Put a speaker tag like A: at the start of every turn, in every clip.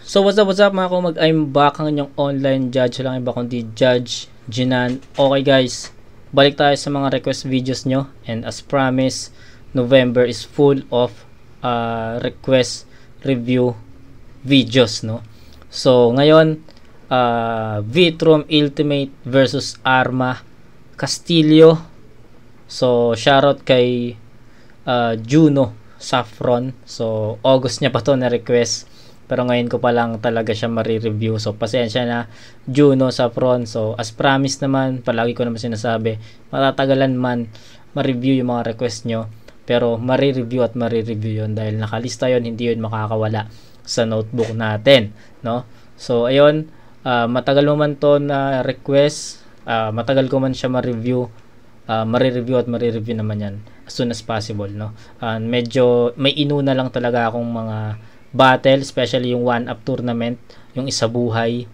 A: So what's up mga kumag, I'm back ang inyong online judge, lang iba kundi Judge Jinan. Okay guys, balik tayo sa mga request videos nyo, and as promised, November is full of request review videos, no? So ngayon, Vitrum Ultimate versus Arma Castillo. So shoutout kay Juno Saffron. So August niya pa to na request, pero ngayon ko pa lang talaga siya mari-review. So pasensya na Juno Saffron. So as promised naman, palagi ko naman sinasabi, matatagalan man ma-review yung mga request nyo, pero mari-review at mari-review yun dahil nakalista yun, hindi yun makakawala sa notebook natin, no? So ayun, matagal mo man to na request, matagal ko man siya ma-review, mari-review at mari-review naman yan as soon as possible, no? Medyo may inuna lang talaga akong mga battle, especially yung 1-up tournament, yung isa buhay,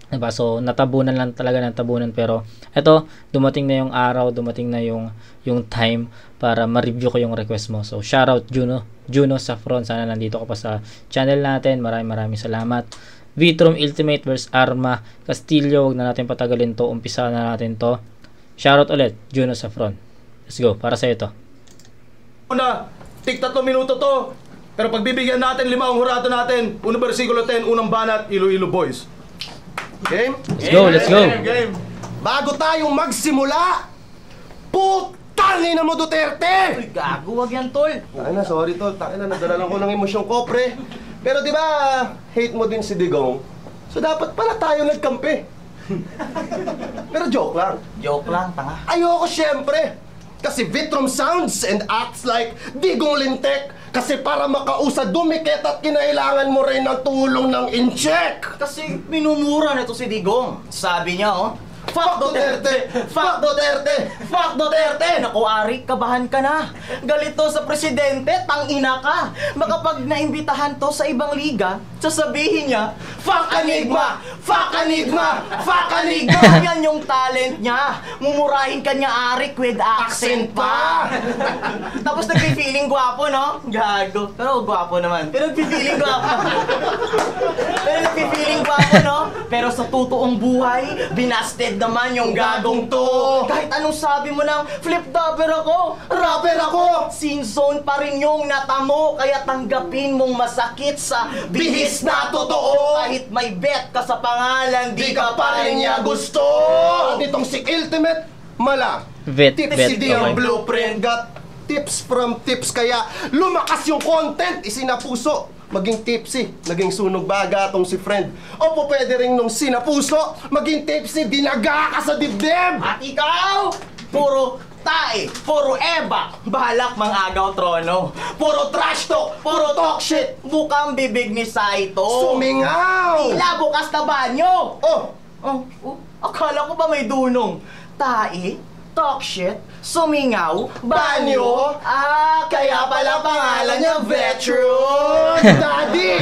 A: diba? So natabunan lang talaga ng tabunan, pero eto, dumating na yung araw, dumating na yung time para ma-review ko yung request mo. So shoutout Juno Saffron, sana nandito ka pa sa channel natin. Maraming salamat. Vitrum Ultimate vs Arma Castillo, wag na natin patagalin to, umpisa na natin to. Shoutout ulit Juno Saffron, let's go, para sa ito.
B: Una, tig 3 minuto to, pero pagbibigyan natin 5 ang hurado natin. Unang versikulo 10, unang banat, Iloilo boys. Game?
A: Let's go.
B: Game. Bago tayong magsimula, putangin na mo Duterte!
C: Uy, gago, wag yan, tol.
B: Ay na, sorry tol, takin na, nadala lang ko ng emosyong ko, pre. Pero di ba, hate mo din si Digong, so dapat pala tayo nagkampi. Pero joke lang.
C: Joke lang, tanga.
B: Ayoko syempre, kasi Vitrum sounds and acts like Digong Lintek. Kasi para makausad dumikit at kinailangan mo rin ng tulong ng in-check.
C: Kasi minumura na to si Digong. Sabi niya, oh, fuck Duterte! Fuck Duterte! Fuck Duterte! Naku, Ari, kabahan ka na. Galito sa presidente, tangina ka. Baka pag naimbitahan to sa ibang liga, sasabihin niya, fuck Enigma! Fuck Enigma! Fuck Enigma! Yan yung talent niya. Mumurahin ka niya, Ari, with accent pa. Tapos nagpi-feeling gwapo, no? Gago. Pero gwapo naman. Pero nagpi-feeling gwapo. Pero nagpi-feeling gwapo, no? Pero sa totoong buhay, binasted naman yung gagong to. Kahit anong sabi mo ng flip dapper ako, rapper ako, sin zone pa rin yung natamo. Kaya tanggapin mong masakit sa bihis na totoo. Kahit may bet ka sa pangalan, di ka pa rin niya gusto.
B: Itong si Ultimate, mala. Tips si Diang Blueprint. Got tips from tips, kaya lumakas yung content, isinapuso. Maging tipsy, naging sunog baga tong si friend. O po pwede rin nung sinapuso, maging tipsy, dinaga ka sa dibdib.
C: At ikaw, puro tae, puro eba, balak mang-agaw trono. Puro trash talk, puro talk shit, bukang bibig ni Saito.
B: Sumingaw!
C: Tila bukas na banyo.
B: Oh,
C: Akala ko ba may dunong? Tae, talk shit, sumingaw,
B: banyo.
C: Kaya pala pangalan niya Vetrum.
B: Daddy!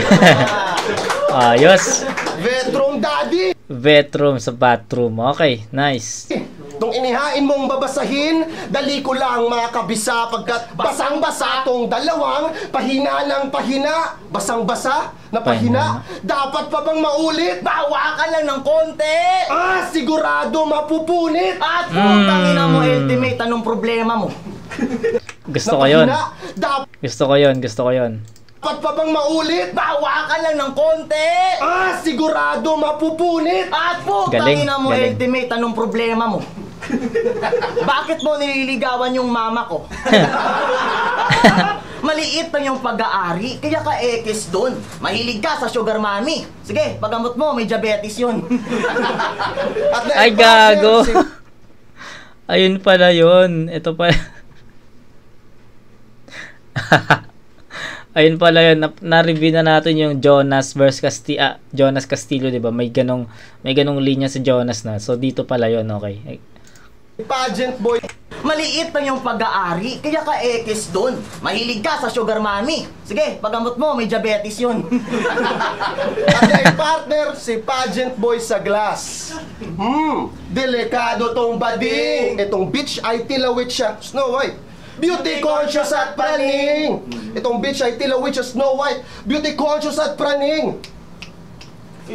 A: Ayos.
B: Vetrum Daddy!
A: Vetrum sa bathroom. Okay, nice.
B: Nung inihain mong babasahin, dali ko lang makabisa pagkat basang-basa tong dalawang pahina ng pahina. Basang-basa na pahina. Dapat pa bang maulit?
C: Bawa ka lang ng konti.
B: Sigurado mapupunit.
C: At putangin na mo, Ultimate, anong problema mo?
A: Gusto ko yun.
B: Dapat
A: Gusto ko yun.
B: pa bang maulit?
C: Bawa ka lang ng konti.
B: Sigurado mapupunit.
C: At putangin na mo, Ultimate, anong problema mo? Bakit mo nililigawan yung mama ko? Maliit lang yung pag-aari, kaya ka ekis dun. Mahilig ka sa sugar mommy. Sige, pagamot mo, may diabetes yun.
B: At
A: Ay gago. Ayun pala yun. Ito pa. Ayun pala yun. Na-review na natin yung Jonas vs Jonas Castillo, 'di ba? May ganong linya sa Jonas na. So dito pala yun, okay.
B: Pageant boy.
C: Maliit lang yung pag-aari, kaya ka ekis dun. Mahilig ka sa sugar mommy. Sige, pagamot mo, may diabetes yun.
B: At ay partner, si pageant boy sa glass. Delikado tong bading. Itong bitch ay tilawit siya, Snow White. Beauty conscious at praning. Itong bitch ay tilawit siya, Snow White. Beauty conscious at praning.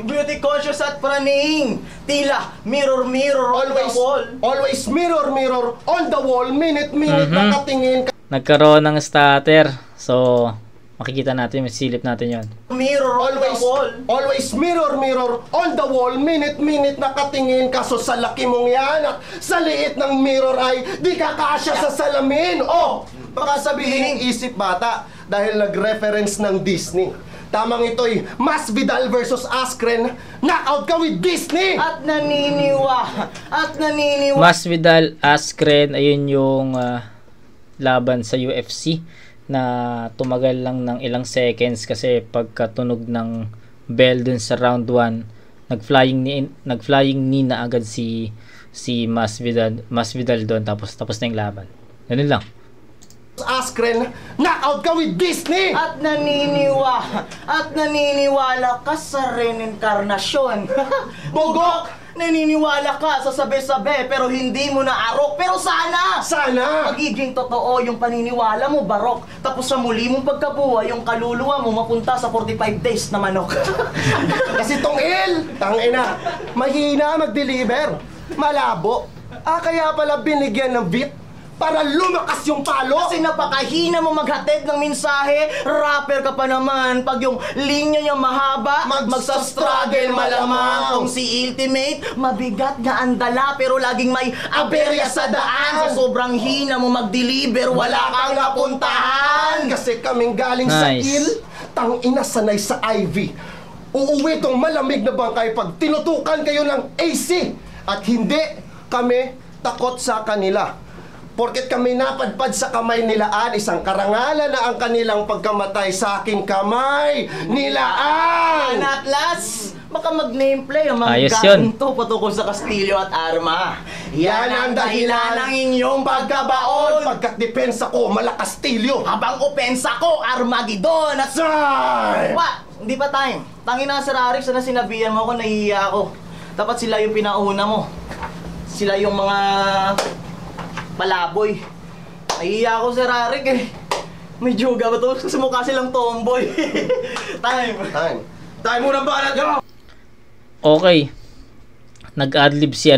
C: Beauty conscious at praning. Tila, mirror, mirror on the wall.
B: Always mirror, mirror on the wall. Minute, nakatingin ka.
A: Nagkaroon ng starter. So, makikita natin, masilip natin yon.
C: Mirror on the wall.
B: Always mirror, mirror on the wall. Minute, nakatingin ka. So, sa laki mong yan at sa liit ng mirror ay di ka kasya sa salamin. Oh, baka sabihin isip bata dahil nag-reference ng Disney. Tamang ito'y Masvidal versus Askren. Knockout ka with Disney!
C: At naniniwa.
A: Masvidal, Askren, ayun yung laban sa UFC na tumagal lang ng ilang seconds kasi pagkatunog ng bell dun sa round 1, nag-flying knee na agad si Masvidal doon, tapos na yung laban. Ganun lang.
B: Askren, knockout ka with Disney!
C: At naniniwala ka sa reincarnasyon. Bugok! Naniniwala ka sa sabi-sabi pero hindi mo na arok. Pero sana magiging totoo yung paniniwala mo, barok. Tapos sa muli mong pagkabuhay, yung kaluluwa mo mapunta sa 45 days na manok.
B: Kasi tong tangina, mahina mag-deliver. Malabo. Kaya pala binigyan ng beat para lumakas yung palo.
C: Kasi napakahina mo maghatid ng mensahe. Rapper ka pa naman. Pag yung linya niya mahaba, magsa-struggle malamang. Kung si Ultimate, mabigat nga ang dala pero laging may aberya sa daan. Sa sobrang hina mo mag-deliver, wala kang napuntahan.
B: Kasi kaming galing sa tangina sanay sa IV. Uuwi tong malamig na bangkay pag tinutukan kayo ng AC. At hindi kami takot sa kanila. Porket kami napadpad sa kamay nilaan, isang karangalan na ang kanilang pagkamatay sa aking kamay nilaan!
C: Atlas, baka mag-nameplay ang mga to patungkol sa Castillo at Arma.
B: Yan ang dahilan ng inyong pagkabaon! Pagkat depensa ko, Castillo.
C: Habang opensa ko, Armageddon at... Hindi pa time. Tangin na Sir Arik, sana sinabihan mo ako, nahihiya ako. Dapat sila yung pinauna mo. Sila yung mga... palaboy. Nahihiya ako, Sir Arik eh. May juga ba to? Kasi mukha silang tomboy. Time muna ba na?
A: Okay. Nag-adlib si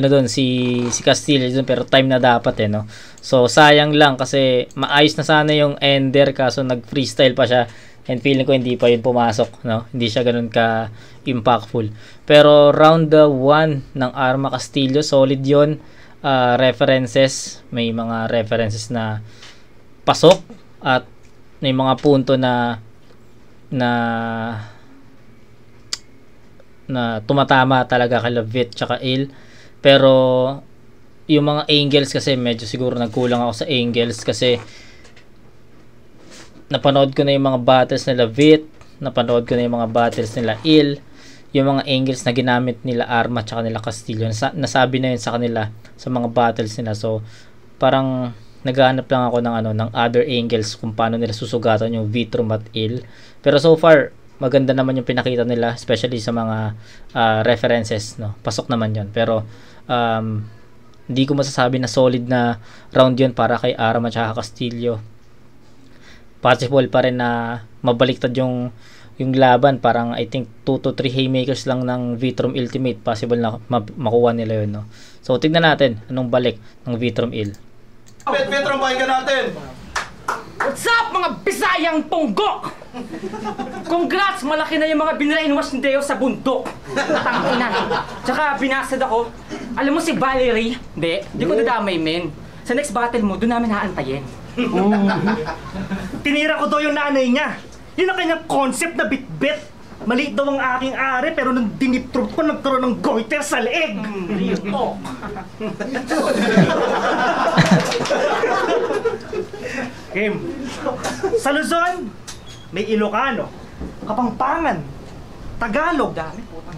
A: si Castillo doon, pero time na dapat no. So sayang lang kasi maayos na sana yung ender kaso nag-freestyle pa siya. And feeling ko hindi pa yun pumasok, no. Hindi siya ganoon ka impactful. Pero round 1 ng Arma Castillo, solid 'yon. References, may mga references na pasok at may mga punto na tumatama talaga kay Lavit tsaka Il. Pero yung mga angles kasi medyo siguro nagkulang ako sa angles kasi napanood ko na yung mga battles nila Lavit, napanood ko na yung mga battles nila Il. Yung mga angles na ginamit nila Arma tsaka nila Castillo, nasabi na yun sa kanila sa mga battles nila. So parang naghahanap lang ako ng other angles kung paano nila susugatan yung Vitrum at Il. Pero so far maganda naman yung pinakita nila, especially sa mga references, no. Pasok naman yun. Pero hindi ko masasabi na solid na round yun para kay Arma tsaka Castillo. Possible pa rin na mabaliktad yung laban, parang I think 2 to 3 haymakers lang ng Vitrum Ultimate possible na makuha nila yun, no. So tignan natin anong balik ng Vitrum Il.
B: Vitrum, pakinggan natin.
D: What's up mga Bisayang Ponggok? Congrats, malaki na yung mga binrainwash ni Deo sa bundok. Tangina. Tsaka binasad ako. Alam mo si Valerie? Hindi ko nadamay, men. Sa next battle mo, doon namin haantayin.
E: Tinira ko daw yung nanay niya. Yun ang kanyang concept na bit-bit. Maliit daw ang aking ari pero nung dinitrop ko nagkaroon ng goiter sa leeg.
D: Oh.
E: Kim, sa Luzon, may Ilocano, Kapampangan, Tagalog,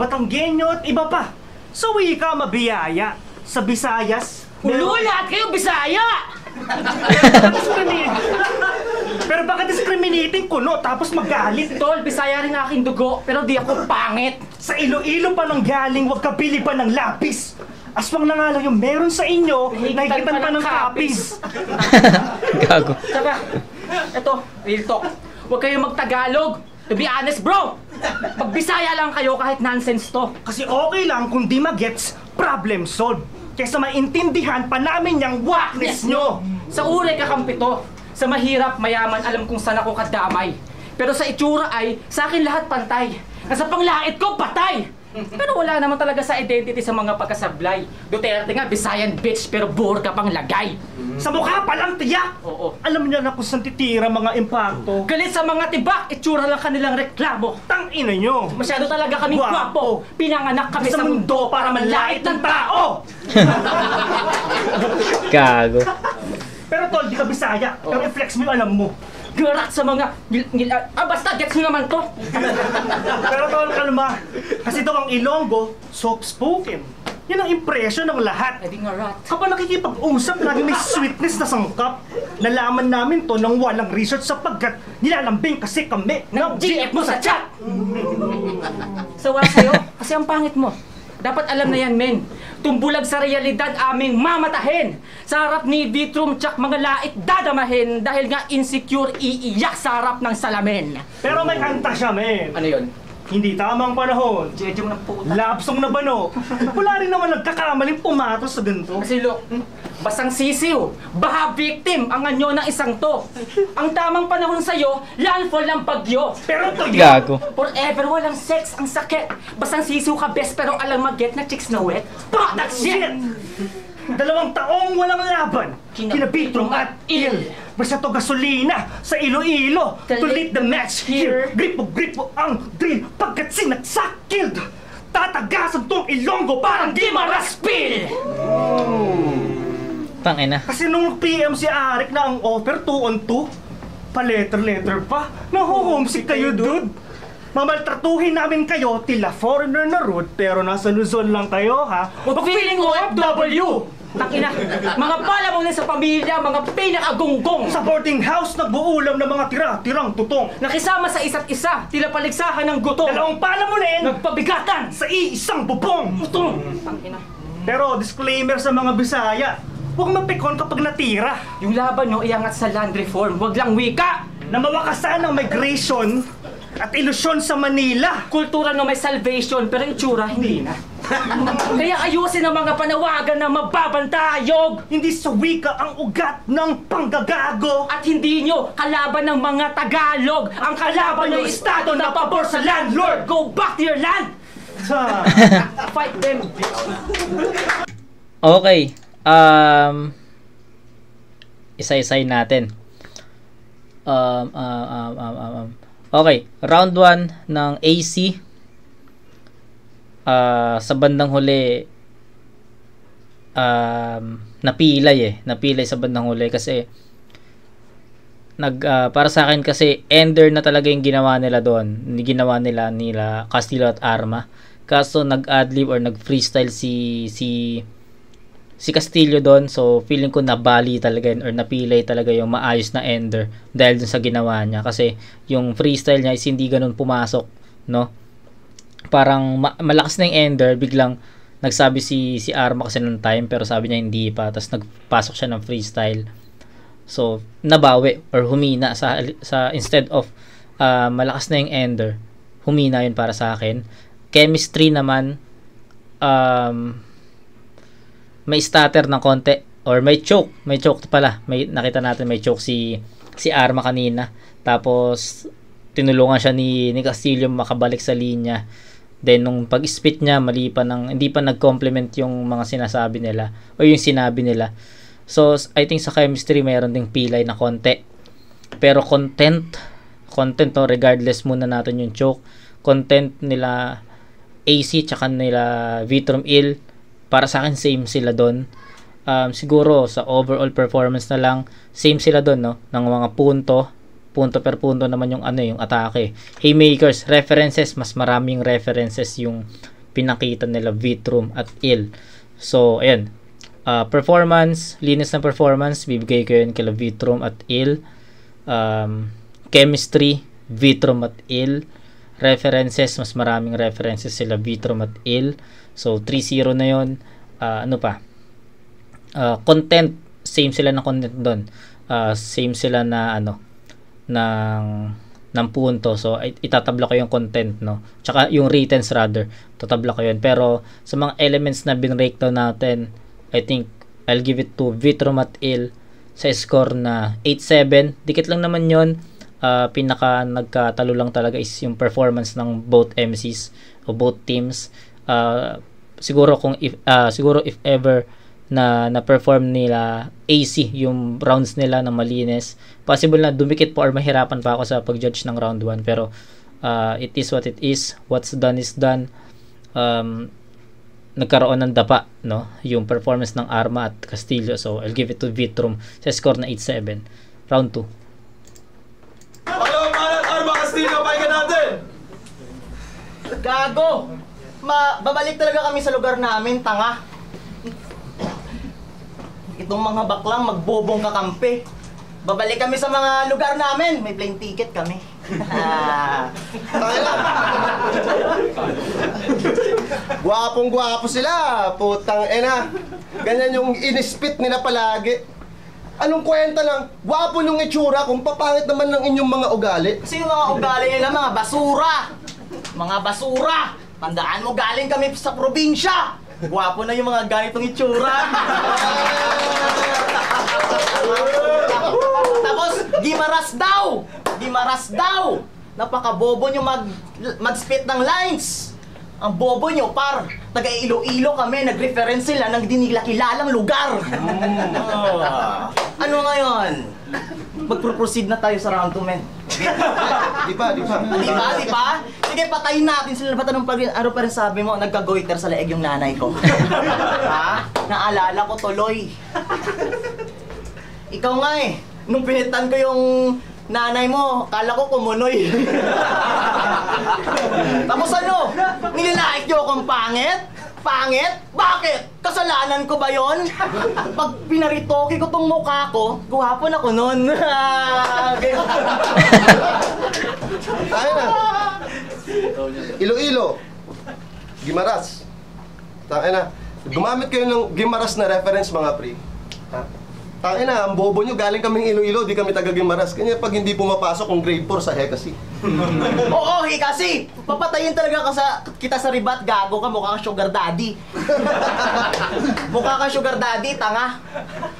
E: Batanggenyo at iba pa. Sa wika mabiyaya. Sa Visayas,
D: lahat kayo Bisaya!
E: Pero baka discriminating ko, no? Tapos magalit.
D: Tol, Bisaya rin aking dugo, pero di ako pangit.
E: Sa Iloilo pa nang galing, wag ka bili pa ng lapis. Aswang na nga lang yung meron sa inyo, nahigitan pa ng kapis.
A: Gago.
D: Tsaka, eto, real talk. Huwag kayong magtagalog. To be honest, bro, pag Bisaya lang kayo kahit nonsense to.
E: Kasi okay lang kung di magets, problem solved. Kaysa maintindihan pa namin yung wackness nyo.
D: Sa uri kakampi to. Sa mahirap, mayaman, alam kung saan ako kadamay. Pero sa itsura ay, sa akin lahat pantay. Nasa panglait ko, patay! Pero wala naman talaga sa identity sa mga pagkasablay. Duterte nga, Visayan bitch, pero buhor ka pang lagay.
E: Sa mukha pa lang tiyak!
D: Oo.
E: Alam niya na kung saan titira mga impacto.
D: Galit sa mga tibak, itsura lang kanilang reklamo.
E: Tang-ina nyo!
D: Masyado talaga kaming gwapo. Pinanganak kami sa mundo para manlait ng tao.
A: Gago.
E: Pero tol, di ka Bisaya. Pero i-flex mo yung alam mo.
D: Garat sa mga... basta, gets nyo naman to.
E: Pero tol, kalma. Kasi daw ang Ilonggo, soft-spoken. Yan ang impression ng lahat.
D: Pwede nga rat.
E: Kapag nakikipag-usap, lagi may sweetness na sangkap. Nalaman namin to nang walang research sapagkat nilalambing kasi kami
D: ng GF mo sa chat! Sawa sa'yo, kasi ang pangit mo. Dapat alam na yan, men. Tumbulag sa realidad aming mamatahin. Sa harap ni Vitrum tsak mga lait dadamahin dahil nga insecure iiyak sa harap ng salamin.
E: Pero may kanta siya, men.
D: Ano yun?
E: Hindi tamang panahon.
D: Jeje mo ng puta.
E: Lapsong na bano. Wala rin naman nagkakamaling pumatos sa ganito.
D: Kasi look, basang sisiw, baha victim ang anyo ng isang to. Ang tamang panahon sa'yo, landfall ng bagyo.
E: Pero to
A: Gago.
D: Forever walang sex ang sakit. Basang sisiw ka best pero alam mag-get na chicks na wet. Fuck that shit!
E: 2 taong walang laban. Kina Vitrum at Il. Basta to gasolina sa Iloilo. To lead the match here. Gripo-gripo ang drill pagkat sinaksak-killed. Tatagasan tong Ilonggo parang di maraspil.
A: Tangina.
E: Kasi nung PM si Arik na ang offer 2 on 2, pa-letter pa. Naho-homesick kayo, dude. Mamaltratuhin namin kayo tila foreigner na root pero nasa Luzon lang kayo, ha?
D: Feeling OFW! Takina, mga palamunin sa pamilya, mga pinakagunggong.
E: Sa boarding house, nagbuulam ng mga tirang tutong.
D: Nakisama sa isa't isa, tila paligsahan ng gutom.
E: 2 palamunin,
D: Nagpabigatan
E: sa iisang bubong.
D: Putong! Takina.
E: Pero disclaimer sa mga Bisaya, huwag mapikon kapag natira.
D: Yung laban nyo iangat sa land reform, wag lang wika!
E: Na mawakasan ang migration at ilusyon sa Manila.
D: Kultura no may salvation, pero itsura hindi na. Kaya ayusin ang mga panawagan na mababantayog!
E: Hindi sa wika ang ugat ng panggagago.
D: At hindi nyo kalaban ng mga Tagalog! Ang kalaban nyo estado na pabor sa landlord! Go back to your land! Fight them, bitch!
A: Okay. Isa-isay natin. Okay. Round 1 ng AC. Sa bandang huli napilay sa bandang huli kasi para sa akin kasi ender na talaga yung ginawa nila doon. Ginawa nila Castillo at Arma. Kaso nag-adlib or nag-freestyle si Castillo doon. So feeling ko nabali talaga yun or napilay talaga yung maayos na ender dahil dun sa ginawa niya kasi yung freestyle niya is hindi ganun pumasok, no? Parang malakas na yung ender, biglang nagsabi si Arma kasi nung time pero sabi niya hindi pa, tapos nagpasok siya ng freestyle. So nabawi or humina sa instead of malakas na yung ender, humina yun para sa akin. Chemistry naman may stutter ng konti or may choke pala. Nakita natin may choke si Arma kanina. Tapos tinulungan siya ni Castillo makabalik sa linya. Then nung pag-spit niya hindi pa nag-complement yung mga sinasabi nila o yung sinabi nila. So I think sa chemistry mayroon ding pilay na konti. Pero content to, regardless muna natin yung choke. Content nila AC tsaka nila Vitrum Il, para sa akin same sila doon. Siguro sa overall performance na lang same sila doon, no, ng mga punto per punto naman yung yung atake. Haymakers, references, mas maraming references yung pinakita nila Vitrum at Il. So ayan, performance, linis na performance, bibigay ko yun kila Vitrum at Il. Chemistry, Vitrum at Il. References, mas maraming references sila Vitrum at Il. So 3-0 na yun. Ano pa? Content, same sila ng content doon. Same sila na ng ng punto. So, itatabla ko yung content, no? Tsaka yung writtens rather, tatabla ko yun. Pero, sa mga elements na binreakdown natin, I think, I'll give it to Vitrom at Il sa score na 8-7. Dikit lang naman yun. Pinaka nagkatalo lang talaga is yung performance ng both MCs o both teams. Siguro if ever na perform nila AC yung rounds nila ng malinis, possible na dumikit pa or mahirapan pa ako sa pag-judge ng round 1, pero it is what it is. What's done is done. Nagkaroon ng dapa, no, yung performance ng Arma at Castillo, so I'll give it to Vitrom sa score na 8-7. Round 2.
B: Arma Castillo, pahinga natin!
C: Gago! Babalik talaga kami sa lugar namin, tanga. Itong mga baklang magbobong kakampi. Babalik kami sa mga lugar namin. May plane ticket kami.
B: Gwapong-gwapo sila, putang ina. Ganyan yung inispit nila palagi. Anong kwenta lang? Gwapo yung itsura kung papangit naman ng inyong mga ugali.
C: Kasi yung mga ugali nila, mga basura. Mga basura. Tandaan mo, galing kami sa probinsya. Gwapo na yung mga ganitong itsura. Tapos, gimaras daw! Gimaras daw! Napakabobo nyo mag-spit ng lines. Ang bobo nyo, taga Iloilo kami, nag-reference sila ng di nila kilalang lugar. Ano ngayon? Mag-proceed na tayo sa round 2, men.
B: Di pa.
C: Sige, patayin natin sila. Ba't ano pa rin sabi mo? Nagka-goiter sa leeg yung nanay ko. Ha? Naalala ko tuloy. Ikaw nga eh. Nung pinitan ko yung nanay mo, kala ko kumunoy. Tapos ano? Nililait nyo akong pangit? Pangit? Bakit? Kasalanan ko ba yon? Pag pinaritoke ko tong mukha ko, guwapo na ko nun.
B: Tayo na. Iloilo. Gimaras. Tayo na. Gumamit kayo ng Gimaras na reference, mga pre. Ha? Tayo na, ang bobo nyo, galing kaming Iloilo, di kami taga Gimaras. Kanya pag hindi pumapasok kung grade 4 sa Hekasi.
C: Oo, Hekasi! Papatayin talaga kita sa ribat, gago ka, mukha kang sugar daddy. Mukha kang sugar daddy, tanga.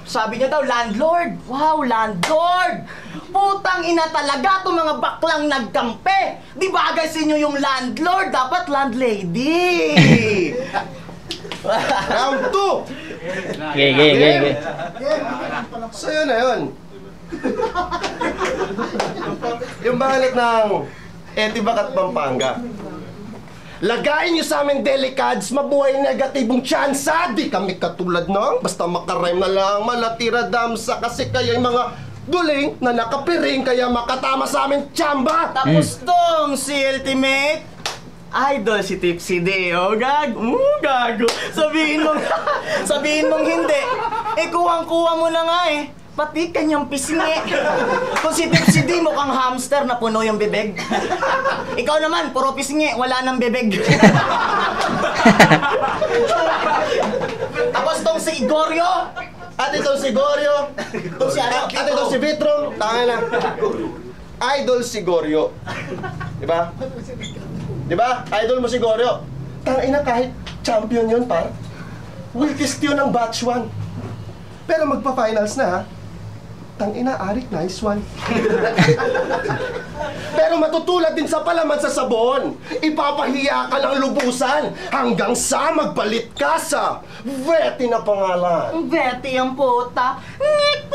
C: Sabi niya daw, landlord! Wow, landlord! Putang ina talaga itong mga baklang nagkampe! Di bagay sa inyo yung landlord, dapat landlady!
B: Round 2!
A: Okay.
B: So yun na yun. Yung bahalat ng Etibac at Pampanga. Lagayin nyo sa aming delicads, mabuhay negatibong tsansa. Di kami katulad ng basta makarime na lang, malatira damsa. Kasi kayo yung mga duling na nakapiring, kaya makatama sa aming tsamba.
C: Tapos tong si Ultimate Idol si Tipsy D, oh gago, sabihin mong hindi, kuwang-kuwa mo na nga eh, pati kanyang pisngi. Kung si Tipsy D mukhang hamster na puno yung bibig. Ikaw naman, puro pisngi, wala nang bibig. Tapos tong si Igorio,
B: At itong si Gorio, at itong si Vitrom, tanga na. Idol si Gorio. Diba? Diba? Idol mo si Gorio. Tangina kahit champion yun, par. Weakest yun ng batch 1. Pero magpa-finals na, ha? Tangina, Arik, nice one. Pero matutulad din sa palaman sa sabon. Ipapahiya ka ng lubusan hanggang sa magpalit ka sa Betty na pangalan.
C: Betty ang puta. Ngik.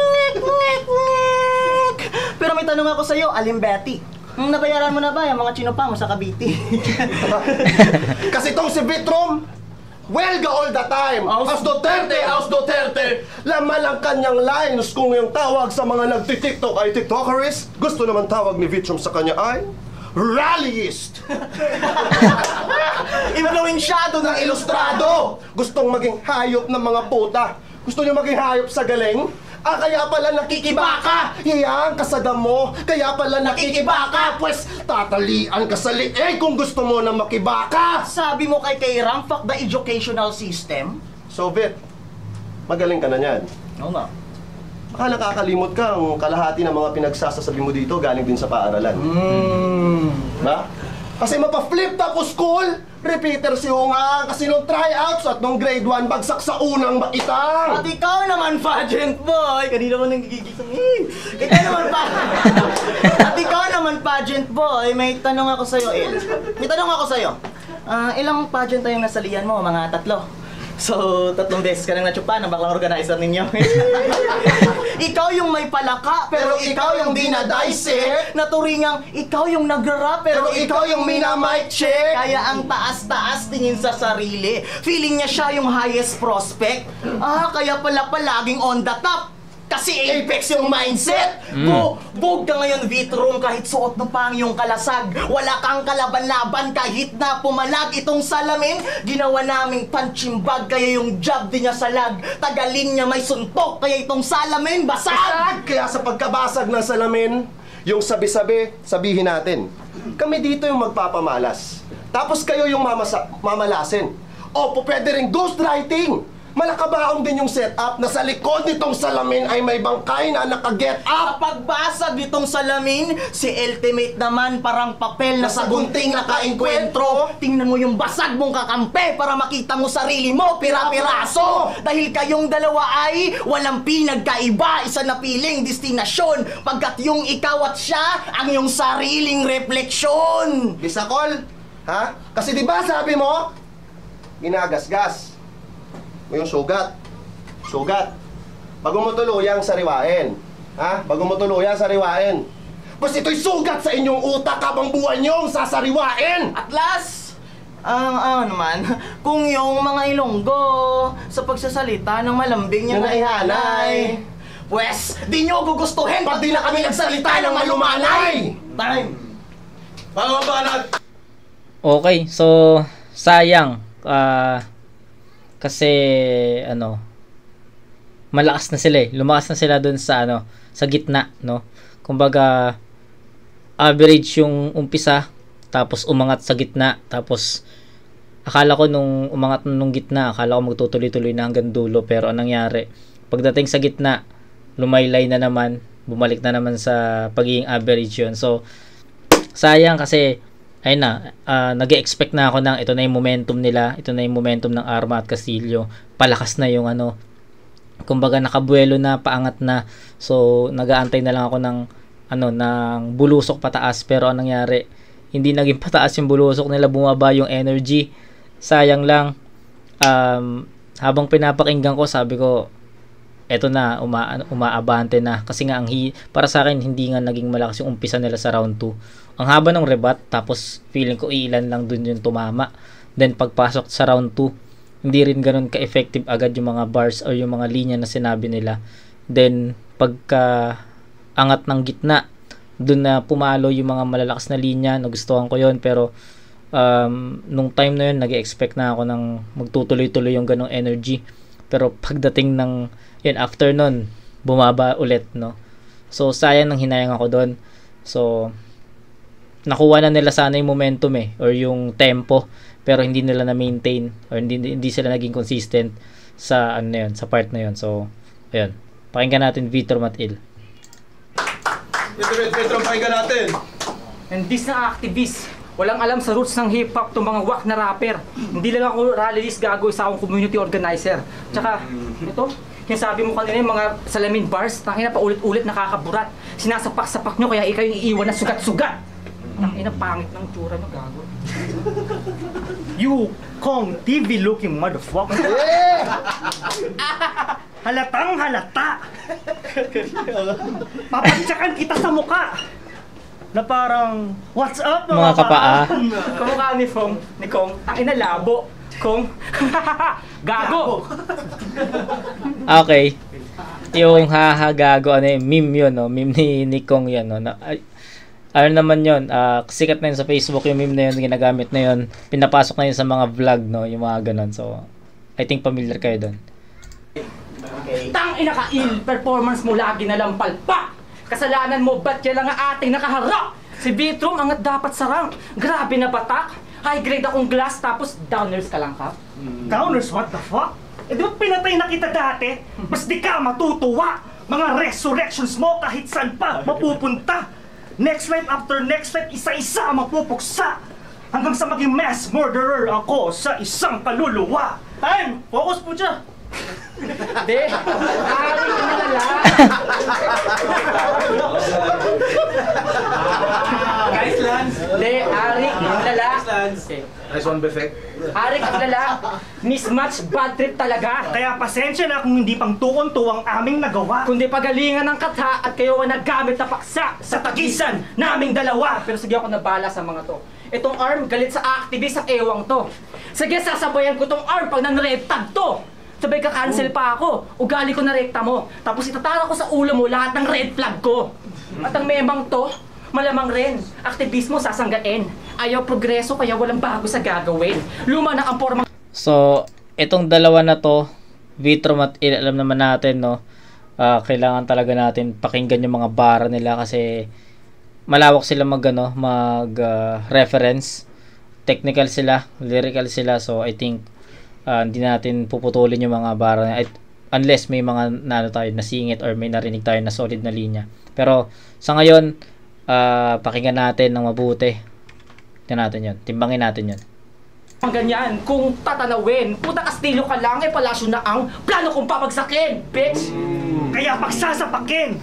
C: Pero may tanong ako sa'yo, Aling Betty. Nabayaran mo na ba yung mga chinupa mo sa Cavite?
B: Kasi itong si Vitrom, welga all the time. As Duterte. Laman ang kanyang lines kung yung tawag sa mga nagtitiktok ay tiktokerist. Gusto naman tawag ni Vitrom sa kanya ay rallyist.
C: Influensyado ng
B: Ilustrado. Gustong maging hayop ng mga puta. Gusto niyo maging hayop sa galing? Kaya pala nakikibaka! Hiyaan ka sa damo! Kaya pala nakikibaka! Pues tatalian ka sa liig kung gusto mo na makibaka!
C: Sabi mo kay Ram, fuck the educational system?
B: So, Vit, magaling ka na niyan.
C: Oo nga.
B: Baka nakakalimot ka ang kalahati ng mga pinagsasasabi mo dito galing din sa paaralan. Ba? Kasi mapa-flip tapos school, repeater si Unga. Kasi nung tryouts at nung grade 1, bagsak sa unang bakitang.
C: At ikaw naman, pageant boy! Kanina mo nang gigigising. Ikaw naman, At ikaw naman, pageant boy, may tanong ako sa'yo, El. May tanong ako sa'yo. Ilang pageant tayong nasalihan mo? Mga 3. So, 3 beses ka nang natsupa ng baklang organizer ninyo. Ikaw yung may palaka, pero ikaw yung dinadicet. Naturingang ikaw yung nagra-rap, pero ikaw yung minamic check. Kaya ang taas-taas tingin sa sarili. Feeling niya siya yung highest prospect. Kaya pala palaging on the top. Kasi apex yung mindset! Bug ka ngayon, Vitrum, kahit suot mo pa ang iyong kalasag. Wala kang kalaban-laban kahit na pumalag. Itong salamin, ginawa naming punching bag, kaya yung job din niya salag. Tagalin niya may suntok, kaya itong salamin basag!
B: Kaya sa pagkabasag ng salamin, yung sabi-sabi, sabihin natin. Kami dito yung magpapamalas. Tapos kayo yung mamalasin. O, pwede rin ghostwriting. Malakabaong din yung setup na sa likod nitong salamin ay may bangkay na naka-get up.
C: Pagbasag nitong salamin, si Ultimate naman parang papel na sa gunting nakaengkwentro. Tingnan mo yung basag mong kakampi para makita mo sarili mo, pira-piraso. Dahil kayong dalawa ay walang pinagkaiba, isa na piling destinasyon. Pagkat yung ikaw at siya ang yung sariling refleksyon.
B: Bisakol, ha? Kasi diba sabi mo, ginagasgas mo yung sugat. Bago mo tuluyang sariwain. Ha? Bago mo tuluyang sariwain. Bas ito'y sugat sa inyong utak habang buwan niyong sasariwain!
C: At last, naman, kung yung mga Ilonggo sa pagsasalita ng malambing niya naihalay, pues, di nyo gugustuhin pag di na kami nagsalita ng malumanay! Time!
A: Okay, so sayang. Kasi malakas na sila eh. Lumakas na sila doon sa sa gitna, no. Kumbaga average yung umpisa, tapos umangat sa gitna, tapos akala ko nung umangat nung gitna, akala ko magtutuloy-tuloy na hanggang dulo, pero anong nangyari? Pagdating sa gitna, lumaylay na naman, bumalik na naman sa pagiging average yun. So sayang kasi ayun na, nag-expect na ako ng ito na yung momentum nila, ito na yung momentum ng Arma at Castillo, palakas na yung kumbaga nakabuelo na, paangat na. So nag-aantay na lang ako ng ng bulusok pataas, pero anong nangyari? Hindi naging pataas yung bulusok nila, bumaba yung energy. Sayang lang. Habang pinapakinggan ko, sabi ko eto na, umaabante na. Kasi nga para sa akin hindi nga naging malakas yung umpisa nila sa round 2. Ang haba ng rebat, tapos feeling ko ilan lang dun yung tumama. Then pagpasok sa round 2, hindi rin ganun ka-effective agad yung mga bars or yung mga linya na sinabi nila. Then pagka angat ng gitna, dun na pumalo yung mga malalakas na linya, nagustuhan ko yon. Pero nung time na yun, nag-expect na ako ng magtutuloy-tuloy yung ganong energy. Pero pagdating ng after nun, bumaba ulit, no. So sayang nang hinayang ako doon. So nakuha na nila sana yung momentum or yung tempo, pero hindi nila na maintain or hindi sila naging consistent sa sa part na yun. So ayun, pakinggan natin Vitrum at Il.
B: Vitrum, pakinggan natin.
D: And this na activist, walang alam sa roots ng hip-hop itong mga whack na rapper. Hindi lang ako rallyist, gago, isa akong community organizer. Tsaka, ito, yung sabi mo kanina yung mga salamin bars, tangina pa ulit-ulit nakakaburat. Sinasapak-sapak nyo kaya ikaw yung iiwan na sugat-sugat. Tangina, pangit ng tsura nyo, gago.
E: You Kong TV looking motherfucker. Halatang halata. Papansyakan kita sa muka. Na parang, what's up
A: Mga kapaa?
D: Kamukha ni Kong, tangina labo. Kong, gago.
A: Okay. Yung gago, meme yun, no? Meme ni Kong yun, no? Ano naman yun, sikat na yun sa Facebook yung meme na yun, ginagamit na yun, pinapasok na yun sa mga vlog, no? Yung mga ganun. So, I think familiar kayo doon.
C: Okay.
D: Tangina ka, Il, performance mo lagi na lang palpak. Kasalanan mo, ba't yan lang ang ating nakaharap? Si Vitrum, angat dapat sarang. Grabe na batak. High grade akong glass, tapos downers ka lang, Kap.
E: Downers, what the fuck? Eh di ba pinatay na kita dati? Mas di ka matutuwa? Mga resurrections mo kahit saan pa mapupunta. Next life after next life, isa-isa mapupuksa. Hanggang sa maging mass murderer ako sa isang kaluluwa. Time! Focus po dyan!
D: Hindi. Ari ka nalala.
C: Guys, Lance!
D: Hindi, Ari ka nalala.
C: Nice one, Befek.
D: Ari ka nalala. Mismatch bad trip talaga.
E: Kaya pasensya na kung hindi pang tuon-tuwang aming nagawa.
D: Kundi pagalingan ng katha at kayo ang naggamit na paksa
E: Sa tagisan naming dalawa.
D: Pero sige ako nabala sa mga to. Itong arm, galit sa activist ang ewang to. Sige, sasabayan ko tong arm pag nan-red tag to. Sabay ka-cancel pa ako. Ugali ko na rekta mo. Tapos itatara ko sa ulo mo lahat ng red flag ko. At ang memang to, malamang rin. Aktivismo sasanggain. Ayaw progreso kaya walang bago sa gagawin. Luma na ang forma.
A: So, itong dalawa na to, Vitrom at Il, alam naman natin, no? Kailangan talaga natin pakinggan yung mga bara nila kasi malawak sila reference. Technical sila, lyrical sila. So, I think hindi natin puputulin yung mga bara na unless may mga nasingit or may narinig tayo na solid na linya. Pero sa ngayon, pakinggan natin ng mabuti. Tingnan natin yun. Timbangin natin yun.
D: Ang ganyan, kung tatanawin, puta kastilyo ka lang, palasyo na ang plano kong papagsakin, bitch!
E: Kaya pagsasapakin.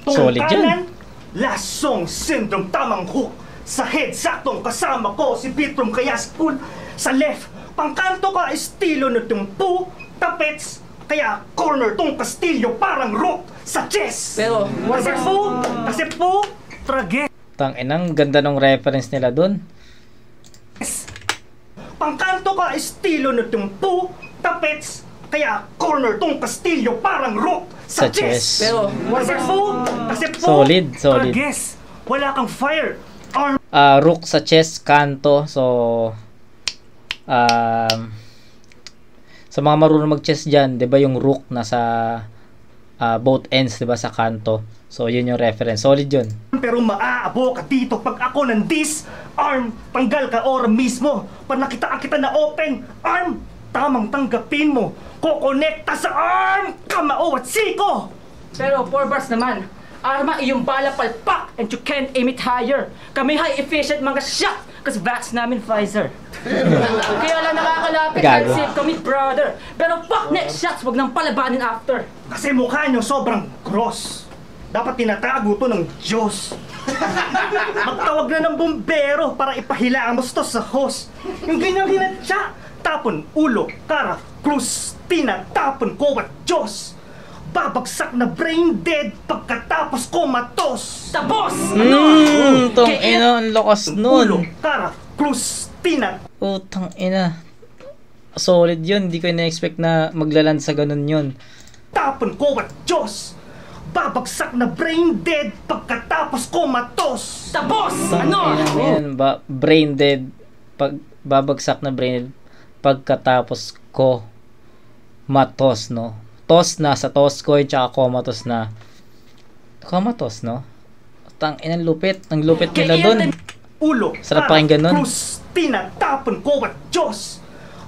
A: Solid
E: kanan, lasong syndrome tamang hook. Sa head, saktong kasama ko si Vitrom kaya school. Sa left, pangkanto ka estilo na tumpu. Tapets, kaya corner tong kastilyo parang rook sa chest.
D: Pero,
E: kasi po, trage.
A: Tanginang ganda ng reference nila dun.
E: Pangkanto ka estilo na tumpu. Tapets, kaya corner tong kastilyo parang rook sa chest.
D: Pero,
E: kasi po,
A: Solid.
E: trages. Wala kang fire. Arm.
A: Rook sa chest, kanto. So, sa mga marunong mag-chess dyan, 'di ba yung rook nasa both ends, 'di ba, sa kanto. So, yun yung reference. Solid yun.
E: Pero maaabo ka dito pag ako ng disarm. Tanggal ka ora mismo. Pag nakitaan kita na open arm, tamang tanggapin mo. Kukonekta sa arm, kamao at siko.
D: Pero 4 bars naman. Arma iyong bala palpak and you can't aim it higher. Kami high efficient mga shot kasi vax namin Pfizer. Kaya lang nakakalapit
A: Gago.
D: and safe kami brother. Pero fuck next shots, wag nang palabanin after.
E: Kasi mukha nyo sobrang gross. Dapat tinatago to ng Diyos. Magtawag na ng bumbero para ipahila ang mustos sa hose. Yung ganyang hinatsa, tapon ulo, kara, krus, tinatapon ko at Diyos. Babagsak na brain dead pagkatapos ko matos.
D: Tapos!
A: Tong ina, ang lakas
E: Ulo,
A: nun.
E: kara, krus, tinat.
A: Tang ina. Solid yun. Hindi ko na-expect na maglaland sa ganun yun.
E: Tapon ko at Diyos. Babagsak na brain dead pagkatapos ko matos.
D: Tapos!
A: Tang
D: Ano?
A: ina mo yan. Brain dead. Babagsak na brain dead pagkatapos ko matos, no? Tos na sa toss coin tsaka comatose na. Comatose, no? Tang ina, lupit. Ang lupit nila dun.
E: Ulo,
A: Sarap pakinggan nun.
E: krus, tinatapon ko at Diyos.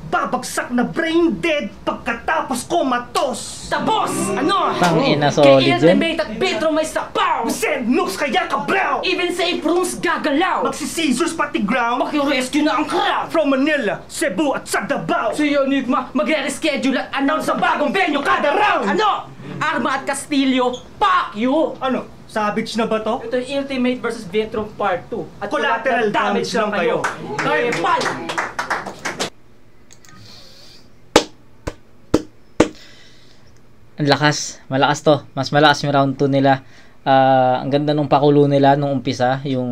E: Babagsak na brain dead pagkatapos ko matos.
D: Tapos! Ano?
A: Tang ina, solid yun.
D: K-Ultimate at Vitrom may sapaw!
E: Send nukes kaya ka brow.
D: Even safe rooms gagalaw!
E: Magsi-scissors pati ground.
D: Maki-rescue na ang crowd!
E: From Manila, Cebu at sa Davao.
D: Si Enigma, mag-reschedule at announce sa bagong venue kada round! Ano? Arma at Castillo, fuck you!
E: Ano? Savage na ba to?
D: Ito yung Ultimate versus Vitrom Part 2. At
E: Collateral damage lang kayo.
D: Karpal!
A: Ang lakas. Malakas to. Mas malakas yung round 2 nila. Ang ganda nung pakulo nila nung umpisa. Yung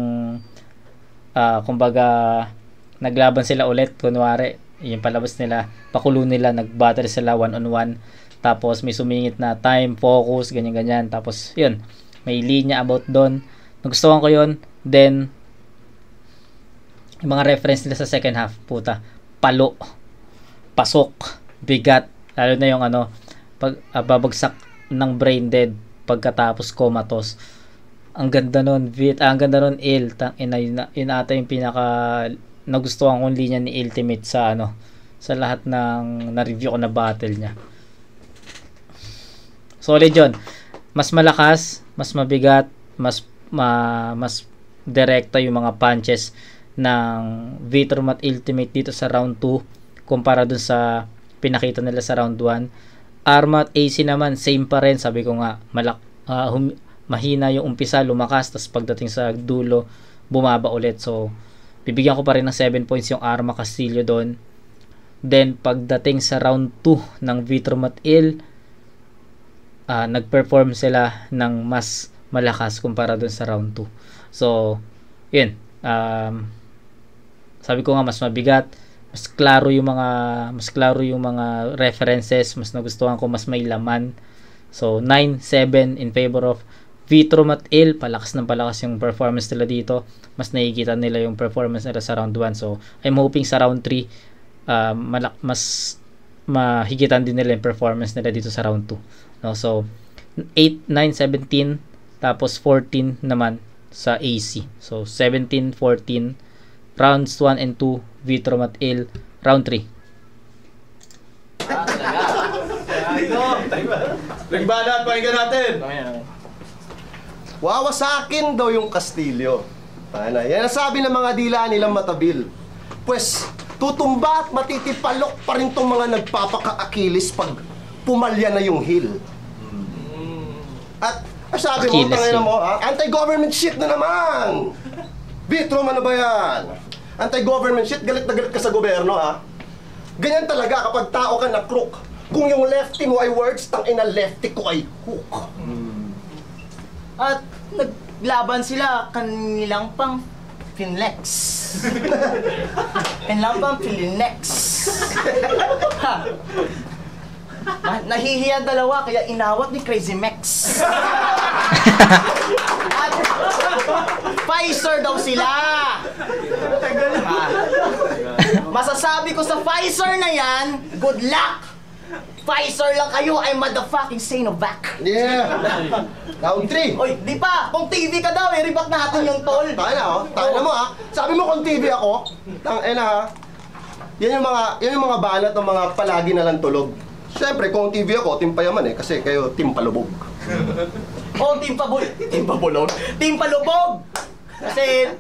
A: kumbaga naglaban sila ulit. Kunwari, yung palabas nila, pakulo nila, nag-battle sila 1-on-1. Tapos may sumingit na time, focus, ganyan-ganyan. Tapos yun, may linya about doon. Nagustuhan ko yun. Then, yung mga reference nila sa second half, puta, palo, pasok, bigat. Lalo na yung babagsak ng brain dead pagkatapos comatose. Ang ganda nun, ang ganda nun, Il. Yun ata yung pinaka nagustuhan kong linya ni Ultimate sa sa lahat ng na-review ko na battle niya. Solid yun. mas malakas, mas mabigat, mas direkta yung mga punches ng Vitromat Ultimate dito sa round 2 kumpara dun sa pinakita nila sa round 1. Armat AC naman, same pa rin. Sabi ko nga, mahina yung umpisa, lumakas, tapos pagdating sa dulo, bumaba ulit. So, bibigyan ko pa rin ng 7 points yung Arma Castillo doon. Then, pagdating sa round 2 ng Vitromat Il, nag-perform sila ng mas malakas kumpara doon sa round 2. So, yun. Sabi ko nga, mas mabigat, mas klaro yung mga references, mas nagustuhan ko, mas may laman. So 9-7 in favor of Vitromat Il. Palakas ng palakas yung performance nila dito, mas nakikita nila yung performance nila sa round 1. So I'm hoping sa round 3 mas mahigitan din nila yung performance nila dito sa round 2, no? So 8-9-17 tapos 14 naman sa AC. So 17-14 rounds 1 and 2 Vitromat Il. Round 3.
B: Nagbanat, pakinggan natin. Wawasakin daw yung Castillo. Yan ang sabi ng mga dila nilang matabil. Pues, tutumba at matitipalok pa rin tong mga nagpapaka-Achilles pag pumalya na yung hill. At sabi mo, tangina mo, anti-government shit na naman. Vitrom, ano ba yan? Anti-government shit, galit na galit ka sa gobyerno, ha? Ganyan talaga kapag tao ka na crook. Kung yung lefty mo ay words, tangina lefty ko ay hook.
C: At naglaban sila kanilang pang Finlex. Kanilang pang Finlex. Nahihiya dalawa kaya inawat ni Crazy Mex. At Pfizer daw sila. Masasabi ko sa Pfizer na yan, good luck. Pfizer lang kayo ay motherfucking Sinovac.
B: Yeah. Round 3.
C: Oy, di pa. Kung TV ka daw, i-rebat natin yung tol.
B: Tayo na, oh. Tayo na mo, ha. Sabi mo kung TV ako, tangina, ha. Yan yung mga banat ng mga palagi na lang tulog. Siyempre, kung TV ako, Team Payaman kasi kayo Team Palubog.
C: Oh, Team Pabulog. Team Palubog! Kasi,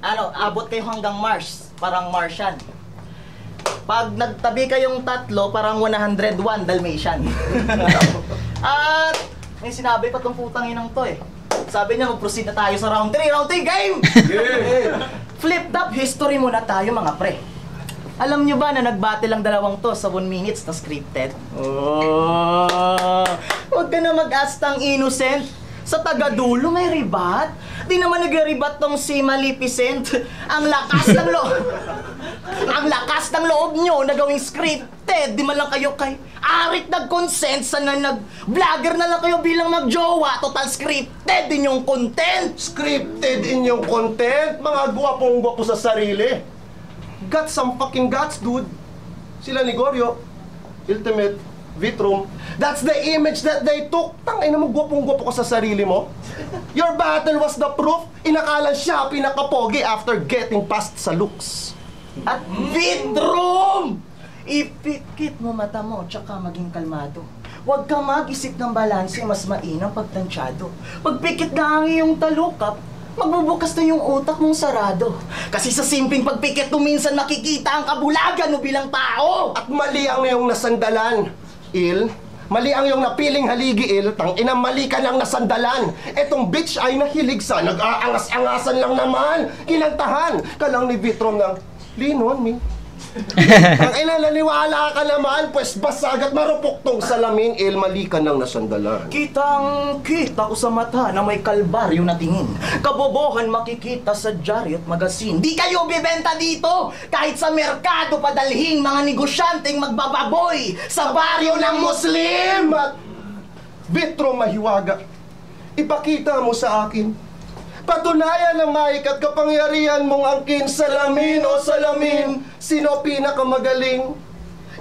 C: abot kayo hanggang Mars. Parang Martian. Pag nagtabi kayong tatlo, parang 101 Dalmatian. At may sinabi pa tong putang inang to eh. Sabi niya, mag-proceed na tayo sa round 3. Round 3 game! Yeah. Flipped up history muna tayo mga pre. Alam nyo ba na nagbate lang dalawang to sa 1 minutes na scripted? Oh, huwag ka na mag-astang innocent. Sa tagadulo may ribat. Di naman nagre-ribat tong si Maleficent. Ang lakas ng loob nyo na gawing scripted. Di man lang kayo kay Arik nag-consent sa nag-vlogger na lang kayo bilang mag-jowa. Total scripted din yung content.
B: Scripted in yung content? Mga gwapong-gwapo sa sarili. Got some fucking guts, dude. Sila ni Goryo, Ultimate, Vitrom. That's the image that they took. Tangay na magwapong-gwapo ka sa sarili mo. Your battle was the proof. Inakalan siya pinakapogi after getting past sa looks.
C: At Vitrom! Ipikit mo mata mo, tsaka maging kalmado. Huwag ka mag-isip ng balanse, mas mainam pagtansyado. Pagpikit na ang iyong talukap, magbubukas na yung utak mong sarado. Kasi sa simpleng pagpikit mo minsan makikita ang kabulagan mo bilang tao.
B: At mali ang iyong nasandalan, Il. Mali ang iyong napiling haligi, Il. Tangina, mali ka lang nasandalan. Etong bitch ay nahilig sa nag-aangas-angasan lang naman. Kinantahan ka lang ni Vitrom ng linon, mi. Tangina, naniwala ka naman, pues basag at marupok tong salamin, Il. Mali ka lang nasandalan.
C: Kitang-kita ko sa mata na may kalbaryo na tingin. Kabobohan makikita sa dyaryo at magasin. Di kayo bibenta dito! Kahit sa merkado padalhin mga negosyanteng magbababoy sa baryo ng Muslim!
B: At Vitrom mahiwaga, ipakita mo sa akin. Patunayan ng maikat kapangyarihan mong angkin salamin o salamin. Sino pinakamagaling?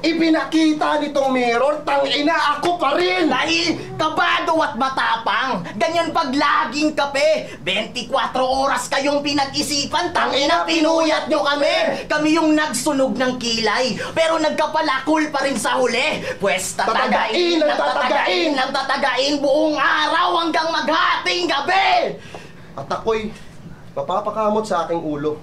B: Ipinakita nitong mirror, tangina ako pa rin!
C: Dahil kabado at matapang, ganyan pag laging kape. 24 oras kayong pinag-isipan, tangina pinuyat nyo kami. Kami yung nagsunog ng kilay, pero nagkapalakol pa rin sa huli. Pwes tatagain buong araw hanggang maghating gabi.
B: At ako'y mapapakamot sa aking ulo.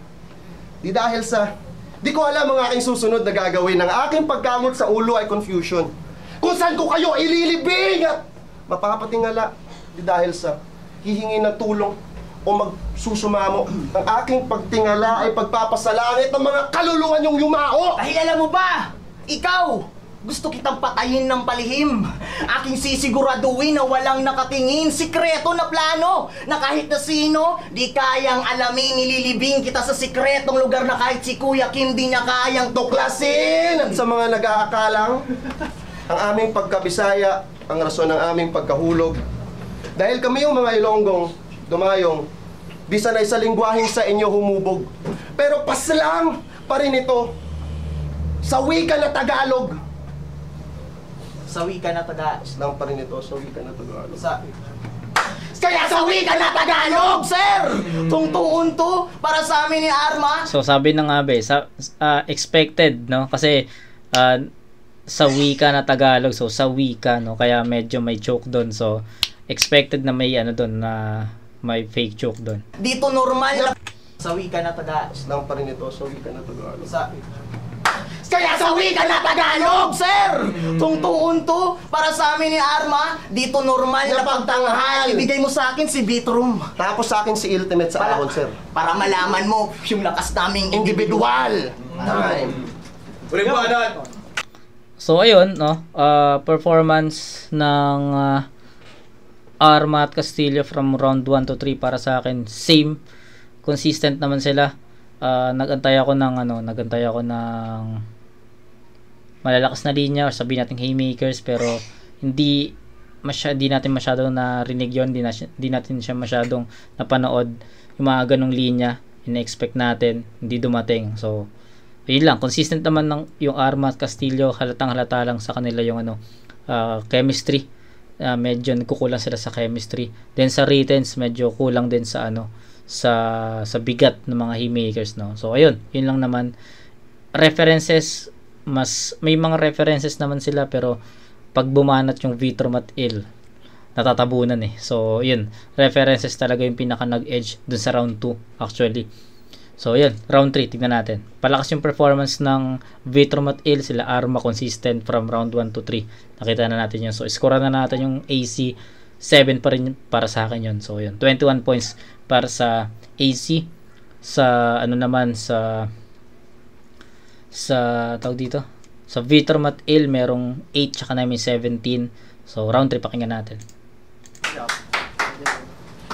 B: Di ko alam ang aking susunod na gagawin. Ang aking pagkamot sa ulo ay confusion. Kung saan ko kayo ililibing at mapapatingala. Di dahil sa hihingi ng tulong o magsusumamo. Ang aking pagtingala ay pagpapasalangit ng mga kaluluwa niyong yumao.
C: Dahil alam mo ba, ikaw, gusto kitang patayin ng palihim. Aking sisiguraduhin na walang nakatingin. Sikreto na plano na kahit na sino di kayang alamin. Nililibing kita sa sikretong lugar na kahit si Kuya Kim di niya kayang tuklasin.
B: At sa mga nag-aakalang, ang aming pagkabisaya, ang rason ng aming pagkahulog. Dahil kami yung mga Ilonggong, dumayong, di sanay sa lingwaheng sa inyo humubog. Pero paslang pa rin ito sa wika na Tagalog.
C: Sa wika na Tagalog.
B: Lang pa rin ito sa wika na Tagalog.
C: Kaya sa wika na Tagalog, sir! Kung tuon to, para sa amin ni Arma.
A: So sabi na nga be, expected, no? Kasi sa wika na Tagalog, so sa wika, no? Kaya medyo may joke doon. So expected na may ano doon, na may fake joke doon.
C: Dito normal na sa wika na Tagalog.
B: Lang pa rin ito sa wika na Tagalog.
C: Kaya sa wika na Tagalog, sir! Kung tuon to, para sa amin ni Arma, dito normal na pagtanghal. Ibigay mo sa akin si Bitrum.
B: Tapos sa akin si Ultimate sa ahon, sir.
C: Para malaman mo yung lakas naming individual.
B: Time.
A: So ayun, no, performance ng Arma at Castillo from round 1 to 3 para sa akin same, consistent naman sila. Nagantay ako ng malalakas na linya or sabihin natin haymakers, pero hindi natin masyadong narinig yon, hindi natin siya masyadong napanood yung mga ganong linya. Ina-expect natin, hindi dumating. So yun lang, consistent naman yung Arma at Castillo. Halatang halata lang sa kanila yung chemistry. Medyo nagkukulang sila sa chemistry. Then sa writtens, medyo kulang din sa sa bigat ng mga haymakers, no. So ayun, yun lang naman. References, may mga references naman sila, pero pag bumanat yung Vitrum at Il, natatabunan eh. So yun, references talaga yung pinaka nag-edge dun sa round 2 actually. So yun, round 3 tingnan natin. Palakas yung performance ng Vitrum at Il, sila Arma consistent from round 1 to 3. Nakita na natin yun. So score na natin yung AC, 7 pa rin para sa akin yun. So yun, 21 points para sa AC. Sa naman sa tawag dito, sa Vitrum at Il merong 8 tsaka namin 17. So round 3 pakinggan natin.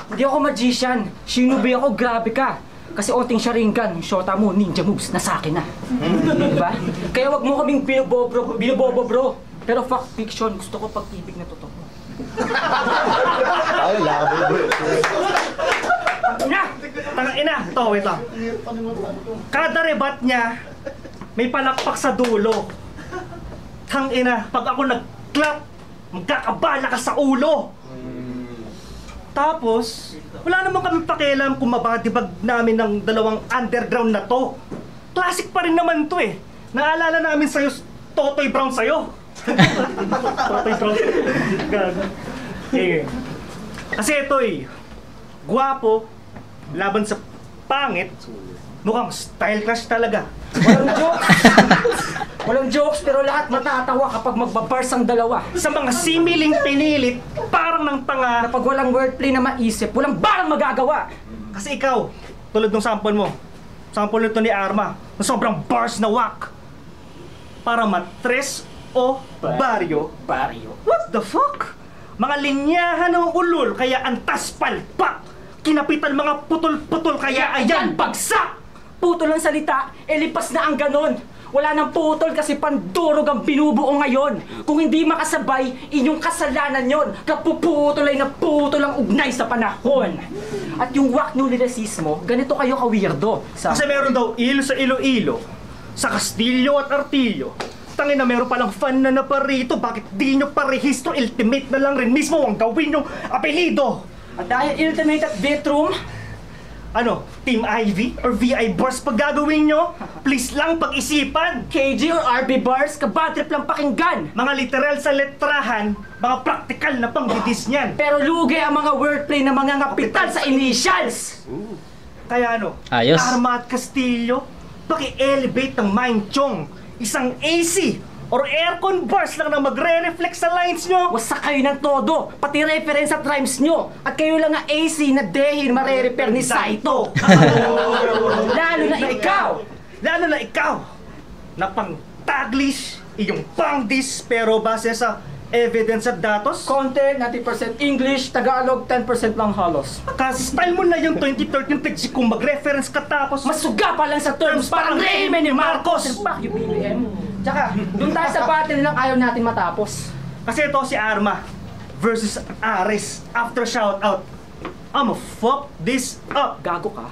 D: Hindi ako magician. Shinobi ako, grabe ka. Kasi onting Sharingan, shota mo, ninja moves, nasa akin na. Diba? Kaya wag mo kaming binobobo bro. Pero fact fiction, gusto ko pag-ibig na totoo.
B: Ay, labo bro.
E: Tangina, to, wait lang. Kada rebat niya, may palakpak sa dulo. Tangina, pag ako nag-clap, magkakabala ka sa ulo. Tapos, wala naman kami pakialam kung mabadibag namin ng dalawang underground na to. Classic pa rin naman to eh. Naalala namin sa'yo, Totoy Brown sa'yo. Totoy Brown. Kasi ito eh, gwapo, laban sa pangit, mukhang style crush talaga.
D: Walang jokes. Walang jokes, pero lahat matatawa kapag magbabars ang dalawa.
E: Sa mga similing pinilit, parang ng tanga.
D: Kapag walang wordplay na maisip, walang barang magagawa.
E: Kasi ikaw, tulad ng sample mo, sample nito ni Arma, na sobrang bars na whack. Para matres o baryo. What the fuck? Mga linyahan ng ulul, kaya antas palpak. Kinapitan mga putol-putol, kaya ayan bagsak.
D: Putol ang salita, lipas na ang ganon. Wala nang putol kasi pandurog ang binubuo ngayon. Kung hindi makasabay, inyong kasalanan yon. Kapuputol ay naputol ang ugnay sa panahon. At yung wak nyo liresismo, ganito kayo ka-weirdo.
E: Kasi meron daw ilo sa Iloilo, sa Castillo at Artillo, Tangin na meron palang fan na naparito. Bakit di nyo parehistro? Ultimate na lang rin mismo ang gawin yung apelido.
D: At dahil ultimate at bedroom,
E: Ano? Team Ivy or VI Bars pag gagawin nyo? Please lang pag-isipan.
D: KG or RB Bars, kabatrip lang pakinggan.
E: Mga literal sa letrahan, mga practical na pang-didis niyan.
D: Pero lugi ang mga wordplay na mga ngapital sa initials.
E: Kaya ano?
A: Ayos.
E: Arma at Castillo, paki-elevate ng Mind Chong. Isang AC or aircon bars lang na magre-reflect sa lines nyo.
D: Wasak kayo ng todo, pati reference at rhymes nyo. At kayo lang ang AC na dehin mare-repair ni Saito. Lalo na ikaw.
E: Lalo na ikaw na pang taglish, iyong pang dis, pero base sa evidence at datos.
D: Content, 90% English, Tagalog, 10% lang halos.
E: Kasi style mo na yung 2013 page kung mag-reference ka tapos
D: Masuga pa lang sa terms, parang Rayman ni Marcos. Fuck you, BBM. Tsaka, doon tayo sa battle lang ayaw natin matapos.
E: Kasi ito si Arma versus Ares after shoutout. I'ma fuck this up.
D: Gago ka.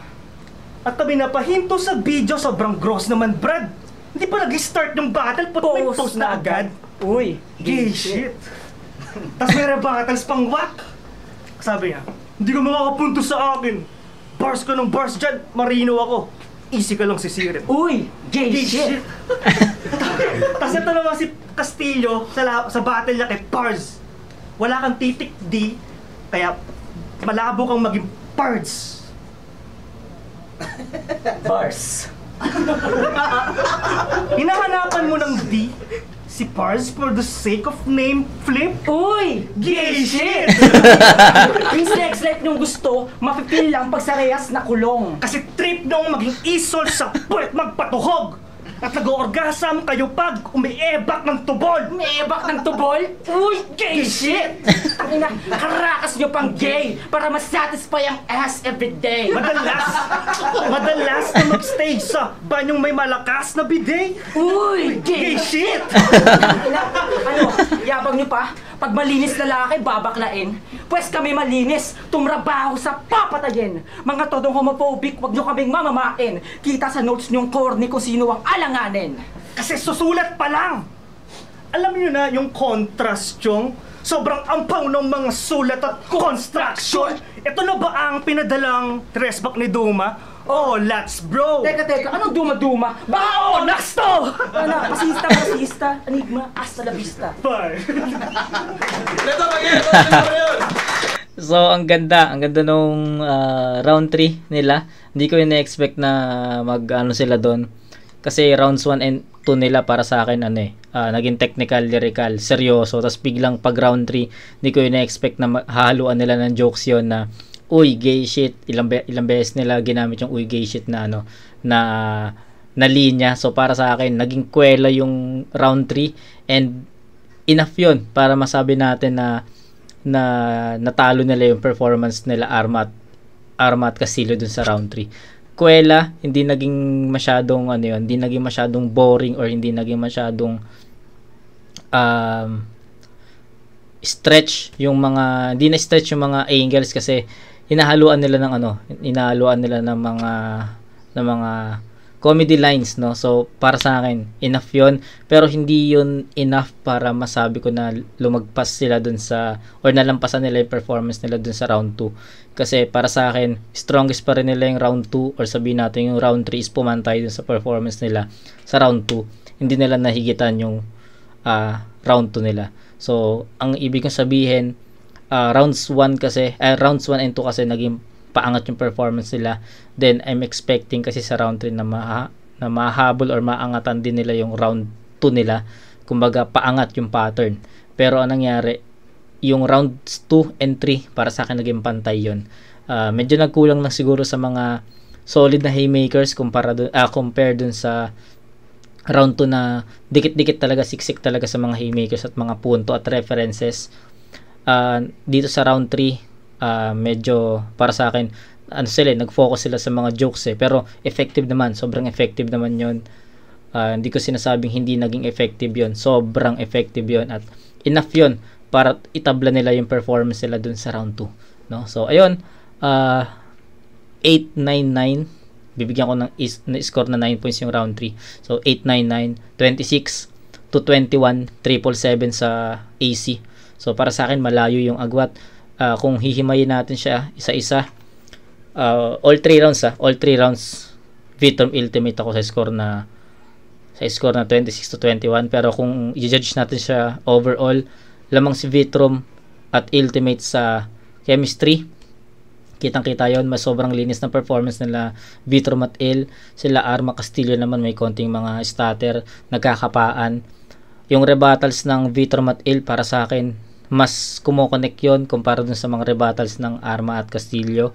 E: At kami napahinto sa video, sobrang gross naman, Brad. Hindi pa nag-start yung battle, put may post na agad.
D: Uy,
E: Gay shit. Tapos may rebuttals pang whack. Sabi niya, hindi ka makakapunto sa akin. Bars ka ng bars dyan, marino ako. Easy ka lang sisirin.
D: Uy, gay shit.
E: Tapos ito naman si Castillo sa battle niya kay Pards. Wala kang titik D, kaya malabo kang maging Pards.
D: Bars.
E: Hinahanapan mo ng D, si Pards for the sake of name flip.
D: Uy,
E: Gay shit!
D: yung sex life nung gusto, mapipil lang pag sa rehas na kulong.
E: Kasi trip nung maging isol sa puwet magpatuhog. At nag-orgasm kayo pag umiebak ng tubol.
D: May ebak ng tubol? Uy, gay shit! Tangina, karakas nyo pang gay para masatisfy ang ass everyday.
E: Madalas na mag-stage sa banyong may malakas na bidet.
D: Uy,
E: Gay
D: gay
E: shit!
D: Ano, yabang nyo pa? Pag malinis lalaki, babaklain. Pwes kami malinis, tumrabaho sa papatayin. Mga todong homophobic, wag nyo kaming mamamain. Kita sa notes nyong corny kung sino ang alanganin.
E: Kasi susulat pa lang. Alam niyo na yung contrast yung sobrang ampaw ng mga sulat at construction. Ito na ba ang pinadalang tresback ni Duma? Oh, let's bro!
D: Teka, anong duma-duma? Baka onax to! Ano, pasista, enigma, hasta la vista.
E: Bye!
A: So, ang ganda nung round 3 nila. Hindi ko ina-expect na mag-ano sila doon. Kasi rounds 1 and 2 nila para sa akin, naging technical, lyrical, seryoso. Tapos biglang pag round 3, hindi ko ina-expect na hahaluan nila ng jokes yon na uy, gay shit. Ilang beses nila ginamit yung uy, gay shit na na linya. So, para sa akin, naging kwela yung round 3 and enough yun para masabi natin na natalo nila yung performance nila Arma at Castillo dun sa round 3. Kwela, hindi naging masyadong hindi naging masyadong boring or hindi naging masyadong stretch yung mga hindi na stretch yung mga angles kasi hinahaluan nila ng mga comedy lines, no? So, para sa akin, enough yun. Pero hindi yun enough para masabi ko na lumagpas sila dun sa, or nalampasan nila yung performance nila dun sa round 2. Kasi para sa akin, strongest pa rin nila yung round 2, or sabihin natin yung round 3 is pumantay dun sa performance nila sa round 2. Hindi nila nahigitan yung round 2 nila. So, ang ibig kong sabihin, rounds 1 and 2 kasi naging paangat yung performance nila. Then I'm expecting kasi sa round 3 na mahabol or maangatan din nila yung round 2 nila. Kumbaga paangat yung pattern. Pero anong nangyari, yung rounds 2 and 3 para sa akin naging pantay yun. Medyo nagkulang lang siguro sa mga solid na haymakers compare dun sa round 2 na dikit-dikit talaga, siksik talaga sa mga haymakers at mga punto at references. Dito sa round 3 medyo para sa akin nag-focus sila sa mga jokes pero effective naman, sobrang effective naman yon. Hindi ko sinasabing hindi naging effective yon, sobrang effective yon at enough yon para itabla nila yung performance nila dun sa round 2, no? So ayun, 8-9-9, bibigyan ko ng score na 9 points yung round 3. So 8-9-9, 26 221,777 sa AC. So para sa akin malayo yung agwat. Kung hihimayin natin siya isa-isa, all 3 rounds Vitrum Ultimate ako sa score na 26-21. Pero kung i-judge natin siya overall, lamang si Vitrum at Ultimate sa chemistry, kitang-kita yon, mas sobrang linis ng performance nila Vitrum at Il. Sila Arma Castillo naman may konting mga stutter, nagkakapaan. Yung rebuttals ng Vitrum at Il para sa akin, mas kumokonek yon kumpara dun sa mga rebuttals ng Arma at Castillo.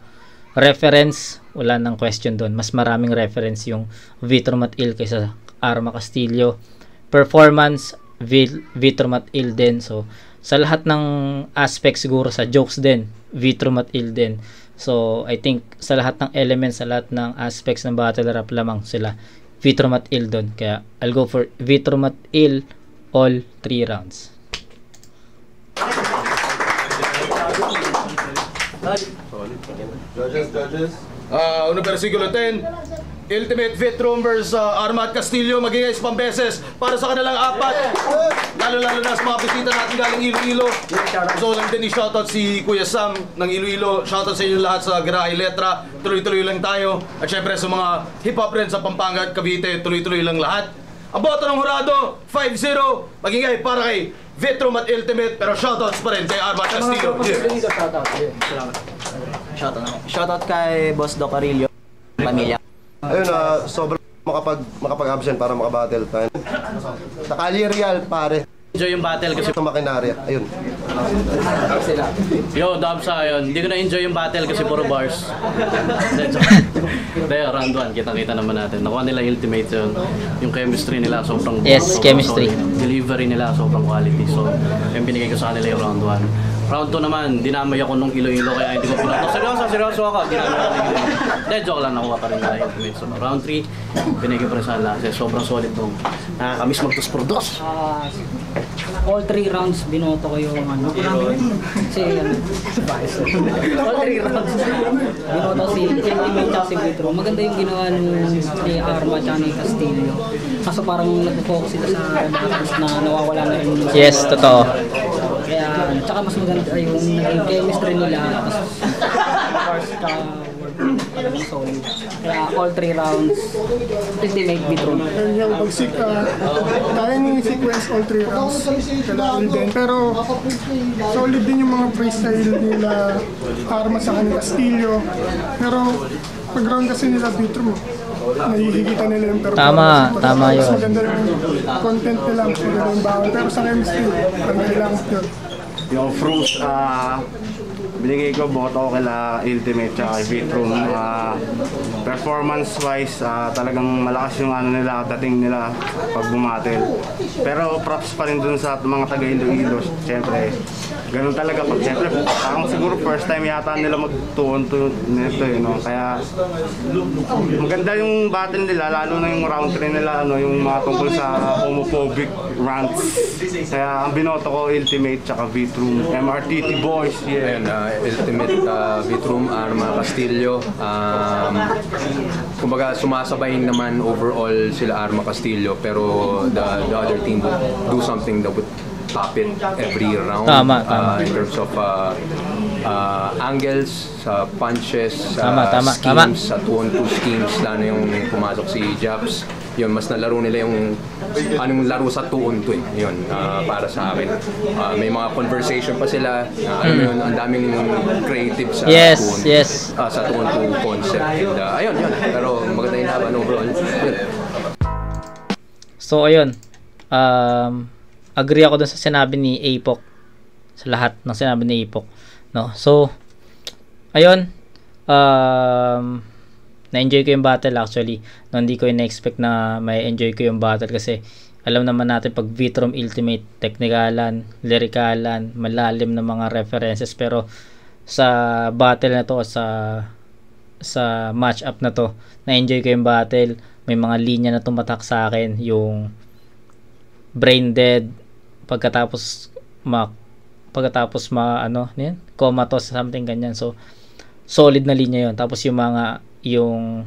A: Reference, wala nang question doon. Mas maraming reference yung Vitrum at Il kaysa Arma Castillo. Performance, Vitrum at Il din. So, sa lahat ng aspects siguro, sa jokes din, Vitrum at Il din. So, I think sa lahat ng elements, sa lahat ng aspects ng battle rap, lamang sila Vitrum at Il doon. Kaya, I'll go for Vitrum at Il all 3 rounds.
B: Judges.
F: Unang versikulo 10, Ultimate Vitrum versus Arma at Castillo, magiging pambeses para sa kanilang apat. Lalo-lalo na sa mga bisita natin galing Iloilo. So lang din i-shoutout si Kuya Sam ng Iloilo. Shoutout sa inyo lahat sa Girahay Letra. Tuloy-tuloy lang tayo. At syempre sa mga hip-hop rin sa Pampanga at Cavite, tuloy-tuloy lang lahat. Ang boto ng hurado, 5-0. Magiging para kay Vitrum at Ultimate, pero shoutouts pa rin kay Arma at Castillo.
C: Shoutout kay Boss Doc Arilio, pamilya.
B: Ayun, sobrang makapag-absent para makabattle tayo. Nakali real, pare.
G: Enjoy yung battle kasi
B: Ito makinarya. Ayun.
G: yo, Dabsa yun. Hindi ko na-enjoy yung battle kasi puro bars. Dahil round 1, kita-kita naman natin. Nakuha nila ultimate yun. Yung chemistry nila sobrang
A: chemistry.
G: solid. Delivery nila sobrang quality. So, yung binigay ko sa kanila yung round 1. Round 2 naman, dinamay ako nung Iloilo kaya hindi ko pinato. Seryoso ako. Dinamay ako ng Iloilo. Dahil joke lang, nakuha pa rin nila yung ultimate. So, round 3, binigay ko rin sa kanila kasi sobrang solid nung nakakamiss magtos por dos.
H: All 3 rounds binoto ko yung ano. Si all 3 rounds binoto si Ultimate at si Vitrum. Maganda yung ginawa ni Arma at ni Castillo. Kaso parang nag-focus sila sa rebuttals na nawawala na rin.
A: Yes, totoo.
H: Kaya, tsaka mas maganda yung chemistry nila. Tsaka talagang solid. Kaya all 3 rounds, Ultimate Vitrum.
I: Kaya ni sequence all 3 rounds. Kailangan din. Pero solid din yung mga freestyle nila Arma sa kanila Castillo. Pero pag round kasi nila Vitrum, nahihigitan nila yung performance.
A: Tama yun.
I: Mas maganda yung content nila, mas maganda yung bawal. Pero sa chemistry, ang kailangan yun.
J: Yung Fruits, binigay ko boto ko kila Ultimate at Vitrum. Performance-wise, talagang malakas yung ano nila, dating nila pag bumatel. Pero props pa rin dun sa mga taga-Iloilo. Siyempre, ganun talaga pag siyempre, parang siguro first time yata nila mag-2-on-2 nito, you know? Kaya maganda yung battle nila, lalo na yung round 3 nila, ano, yung mga tungkol sa homophobic rants. Kaya ang binoto ko Ultimate tsaka Vitrum, MRTT boys, yeah.
K: Ayun, Ultimate Vitrum, Arma Castillo. Kumbaga sumasabay naman overall sila Arma Castillo, pero the other team would do something that would top it every round.
A: Tama.
K: In terms of angles, sa punches, sa schemes, sa 2-on-2 schemes, lalo yung pumasok si Jabs. Yun, mas nalaro nila yung anong laro sa 2-on-2 eh. Yun, para sa akin. May mga conversation pa sila. Alam mo yun, ang daming creative sa 2-on-2 sa 2-on-2 concept. And, ayun. Pero maganda yung laban overall. Yun.
A: So, ayun. Agree ako dun sa sinabi ni Apok. Sa lahat ng sinabi ni Apok. No? So, ayun. Na-enjoy ko yung battle actually. No, hindi ko in-expect na may enjoy ko yung battle kasi alam naman natin pag Vitrum Ultimate, technicalan, lyricalan, malalim na mga references, pero sa battle na to, sa match up na to, na-enjoy ko yung battle. May mga linya na tumatak sa akin, yung brain dead, pagkatapos comatose, something ganyan. So solid na linya yon. Tapos yung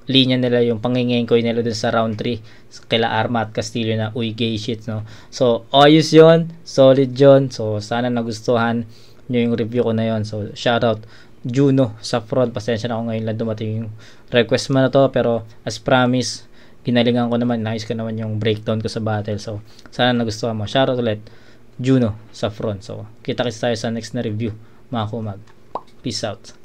A: linya nila, yung pangingengkoy nila dun sa round 3 kila Arma at Castillo na uy gay shit, no? So ayos yon, solid yon. So sana nagustuhan nyo yung review ko na yon. So shoutout Juno sa front, pasensya na ako ngayon lang dumating yung request mo na to, pero as promise ginalingan ko naman, nice ko naman yung breakdown ko sa battle. So sana nagustuhan mo. Shoutout ulit Juno sa front. So kita-kits tayo sa next na review mga kumag. Peace out.